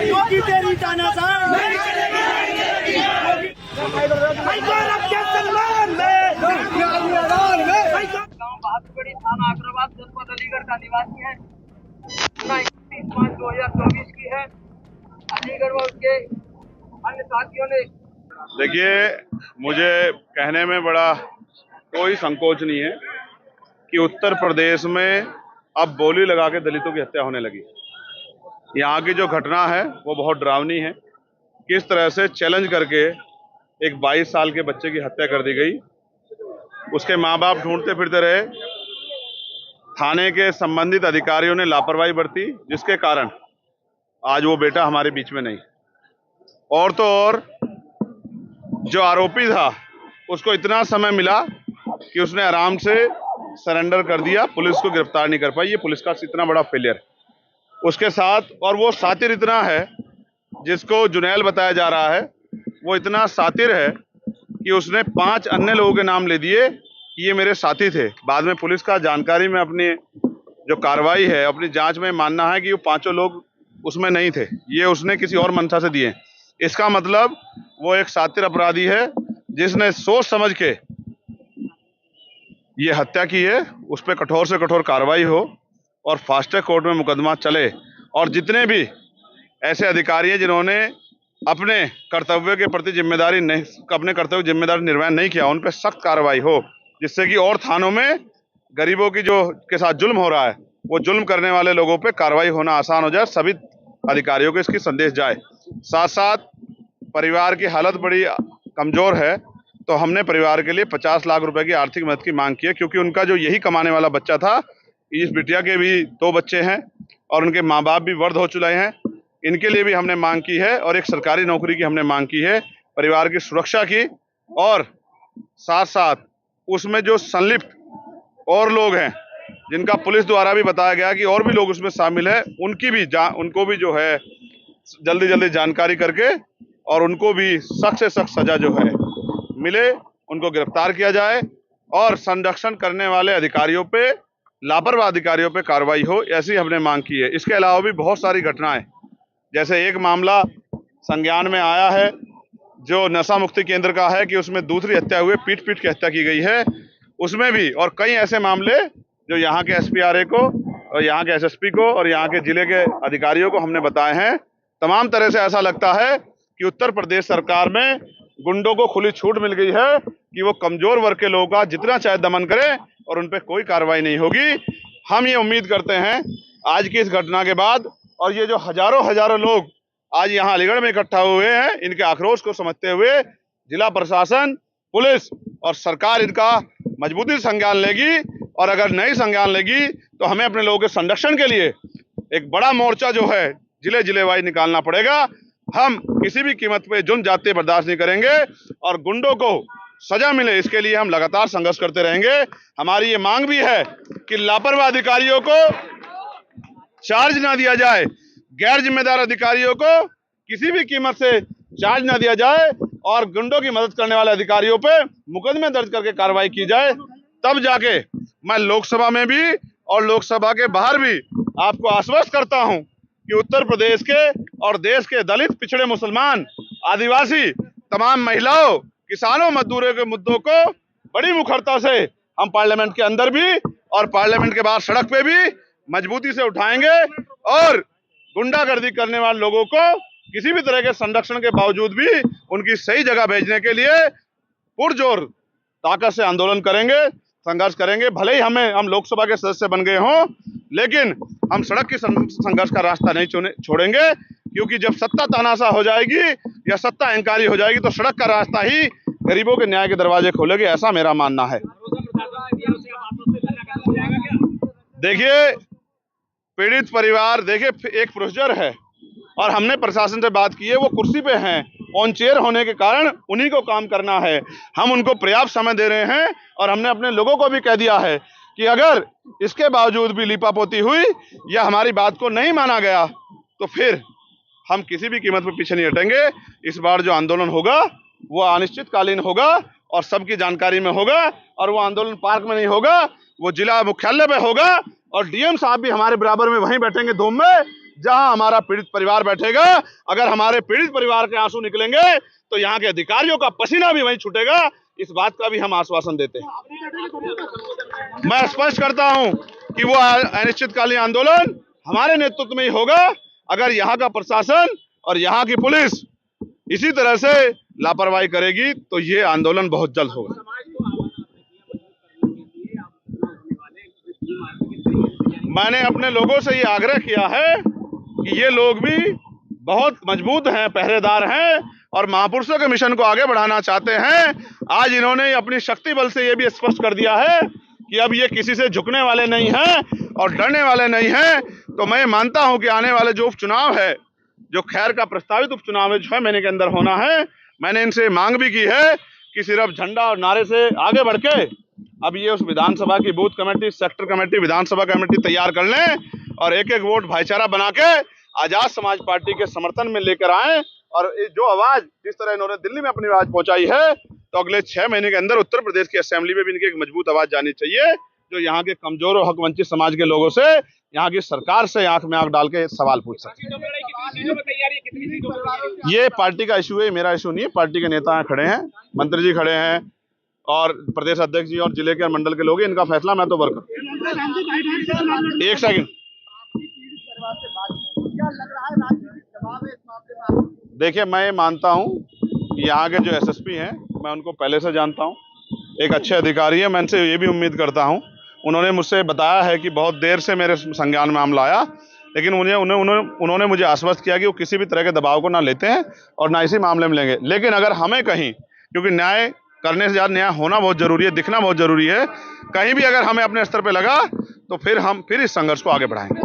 योगी तेरी तानाशाह बहादुरगढ़ी थाना आग्राबाद जनपद अलीगढ़ का निवासी है। 31/5/2024 की है। अलीगढ़ व उसके अन्य साथियों ने देखिए, मुझे कहने में बड़ा कोई संकोच नहीं है कि उत्तर प्रदेश में अब बोली लगा के दलितों की हत्या होने लगी। यहाँ की जो घटना है वो बहुत डरावनी है। किस तरह से चैलेंज करके एक 22 साल के बच्चे की हत्या कर दी गई। उसके माँ बाप ढूंढते फिरते रहे। थाने के संबंधित अधिकारियों ने लापरवाही बरती, जिसके कारण आज वो बेटा हमारे बीच में नहीं। और तो और जो आरोपी था उसको इतना समय मिला कि उसने आराम से सरेंडर कर दिया। पुलिस को गिरफ्तार नहीं कर पाई। ये पुलिस का इतना बड़ा फेलियर। उसके साथ और वो सातिर इतना है, जिसको जुनैल बताया जा रहा है, वो इतना सातिर है कि उसने 5 अन्य लोगों के नाम ले दिए कि ये मेरे साथी थे। बाद में पुलिस का जानकारी में अपनी जो कार्रवाई है, अपनी जांच में मानना है कि वो 5 लोग उसमें नहीं थे, ये उसने किसी और मंशा से दिए। इसका मतलब वो एक सातिर अपराधी है जिसने सोच समझ के ये हत्या की है। उस पर कठोर से कठोर कार्रवाई हो और फास्ट ट्रैक कोर्ट में मुकदमा चले, और जितने भी ऐसे अधिकारी हैं जिन्होंने अपने कर्तव्य के प्रति जिम्मेदारी निर्वहन नहीं किया, उन पर सख्त कार्रवाई हो, जिससे कि और थानों में गरीबों की जो के साथ जुल्म हो रहा है, वो जुल्म करने वाले लोगों पे कार्रवाई होना आसान हो जाए। सभी अधिकारियों को इसकी संदेश जाए। साथ साथ परिवार की हालत बड़ी कमजोर है, तो हमने परिवार के लिए 50 लाख रुपए की आर्थिक मदद की मांग की है, क्योंकि उनका जो यही कमाने वाला बच्चा था। इस बिटिया के भी 2 बच्चे हैं और उनके माँ बाप भी वृद्ध हो चुके हैं। इनके लिए भी हमने मांग की है और एक सरकारी नौकरी की हमने मांग की है, परिवार की सुरक्षा की। और साथ साथ उसमें जो संलिप्त और लोग हैं, जिनका पुलिस द्वारा भी बताया गया कि और भी लोग उसमें शामिल है, उनको भी जो है जल्दी जल्दी जानकारी करके और उनको भी सख्त से सख्त सजा जो है मिले, उनको गिरफ्तार किया जाए और संरक्षण करने वाले अधिकारियों पे, लापरवाह अधिकारियों पे कार्रवाई हो, ऐसी हमने मांग की है। इसके अलावा भी बहुत सारी घटनाएं, जैसे एक मामला संज्ञान में आया है जो नशा मुक्ति केंद्र का है कि उसमें दूसरी हत्या हुए, पीट पीट के हत्या की गई है, उसमें भी। और कई ऐसे मामले जो यहाँ के SPRA को और यहाँ के SSP को और यहाँ के जिले के अधिकारियों को हमने बताए हैं। तमाम तरह से ऐसा लगता है कि उत्तर प्रदेश सरकार में गुंडों को खुली छूट मिल गई है कि वो कमजोर वर्ग के लोगों का जितना चाहे दमन करें और उन पर कोई कार्रवाई नहीं होगी। हम ये उम्मीद करते हैं आज की इस घटना के बाद, और ये जो हजारों लोग आज यहाँ अलीगढ़ में इकट्ठा हुए हैं, इनके आक्रोश को समझते हुए जिला प्रशासन, पुलिस और सरकार इनका मजबूती से संज्ञान लेगी। और अगर नहीं संज्ञान लेगी तो हमें अपने लोगों के संरक्षण के लिए एक बड़ा मोर्चा जो है जिले वाइज निकालना पड़ेगा। हम किसी भी कीमत पे जुल्म जाते बर्दाश्त नहीं करेंगे और गुंडों को सजा मिले, इसके लिए हम लगातार संघर्ष करते रहेंगे। हमारी ये मांग भी है कि लापरवाह अधिकारियों को चार्ज ना दिया जाए, गैर जिम्मेदार अधिकारियों को किसी भी कीमत से चार्ज ना दिया जाए और गुंडों की मदद करने वाले अधिकारियों पे मुकदमे दर्ज करके कार्रवाई की जाए। तब जाके मैं लोकसभा में भी और लोकसभा के बाहर भी आपको आश्वस्त करता हूं कि उत्तर प्रदेश के और देश के दलित, पिछड़े, मुसलमान, आदिवासी, तमाम महिलाओं, किसानों, मजदूरों के मुद्दों को बड़ी मुखरता से हम पार्लियामेंट के अंदर भी और पार्लियामेंट के बाहर सड़क पे भी मजबूती से उठाएंगे और गुंडागर्दी करने वाले लोगों को किसी भी तरह के संरक्षण के बावजूद भी उनकी सही जगह भेजने के लिए पुरजोर ताकत से आंदोलन करेंगे, संघर्ष करेंगे। भले ही हम लोकसभा के सदस्य बन गए हों, लेकिन हम सड़क की संघर्ष का रास्ता नहीं छोड़ेंगे, क्योंकि जब सत्ता तानाशाह हो जाएगी या सत्ता अहंकारी हो जाएगी तो सड़क का रास्ता ही गरीबों के न्याय के दरवाजे खोलेगी, ऐसा मेरा मानना है। देखिए, पीड़ित परिवार, देखिए एक प्रोसीजर है और हमने प्रशासन से बात की है, वो कुर्सी पे हैं, ऑन चेयर होने के कारण उन्हीं को काम करना है। हम उनको पर्याप्त समय दे रहे हैं और हमने अपने लोगों को भी कह दिया है कि अगर इसके बावजूद भी लीपापोती हुई या हमारी बात को नहीं माना गया तो फिर हम किसी भी कीमत पर पीछे नहीं हटेंगे। इस बार जो आंदोलन होगा वो अनिश्चितकालीन होगा और सबकी जानकारी में होगा, और वो आंदोलन पार्क में नहीं होगा, वो जिला मुख्यालय पे होगा, और डीएम साहब भी हमारे बराबर में वहीं बैठेंगे धूम में जहां हमारा पीड़ित परिवार बैठेगा। अगर हमारे पीड़ित परिवार के आंसू निकलेंगे तो यहाँ के अधिकारियों का पसीना भी वहीं छूटेगा। इस बात का भी हम आश्वासन देते हैं। मैं स्पष्ट करता हूं कि वो अनिश्चितकालीन आंदोलन हमारे नेतृत्व में ही होगा। अगर यहाँ का प्रशासन और यहाँ की पुलिस इसी तरह से लापरवाही करेगी तो ये आंदोलन बहुत जल्द होगा। मैंने अपने लोगों से ये आग्रह किया है कि ये लोग भी बहुत मजबूत हैं, पहरेदार हैं और महापुरुषों के मिशन को आगे बढ़ाना चाहते हैं। आज इन्होंने अपनी शक्ति बल से ये भी स्पष्ट कर दिया है कि अब ये किसी से झुकने वाले नहीं हैं और डरने वाले नहीं हैं। तो मैं मानता हूं कि आने वाले जो उपचुनाव है, जो खैर का प्रस्तावित उपचुनाव है 6 महीने के अंदर होना है, मैंने इनसे मांग भी की है कि सिर्फ झंडा और नारे से आगे बढ़ के अब ये उस विधानसभा की बूथ कमेटी, सेक्टर कमेटी, विधानसभा कमेटी तैयार कर लें और एक एक वोट भाईचारा बना के आजाद समाज पार्टी के समर्थन में लेकर आए। और जो आवाज जिस तरह इन्होंने दिल्ली में अपनी आवाज पहुंचाई है, तो अगले 6 महीने के अंदर उत्तर प्रदेश की असेंबली में भी इनकी एक मजबूत आवाज जानी चाहिए, जो यहाँ के कमजोर और हक वंचित समाज के लोगों से, यहाँ की सरकार से आंख में आंख डाल के सवाल पूछ सके। ये पार्टी का इशू है, मेरा इशू नहीं है। पार्टी के नेता खड़े हैं, मंत्री जी खड़े हैं और प्रदेश अध्यक्ष जी और जिले के मंडल के लोग, इनका फैसला, मैं तो वर्कर। एक सेकंड, देखिए मैं मानता हूं कि यहाँ के जो एसएसपी हैं, मैं उनको पहले से जानता हूं, एक अच्छे अधिकारी है। मैं इनसे ये भी उम्मीद करता हूं, उन्होंने मुझसे बताया है कि बहुत देर से मेरे संज्ञान में मामला आया, लेकिन उन्होंने मुझे आश्वस्त किया कि वो किसी भी तरह के दबाव को ना लेते हैं और ना इसी मामले में लेंगे। लेकिन अगर हमें कहीं, क्योंकि न्याय करने से ज़्यादा न्याय होना बहुत जरूरी है, दिखना बहुत जरूरी है, कहीं भी अगर हमें अपने स्तर पर लगा तो फिर हम इस संघर्ष को आगे बढ़ाएंगे।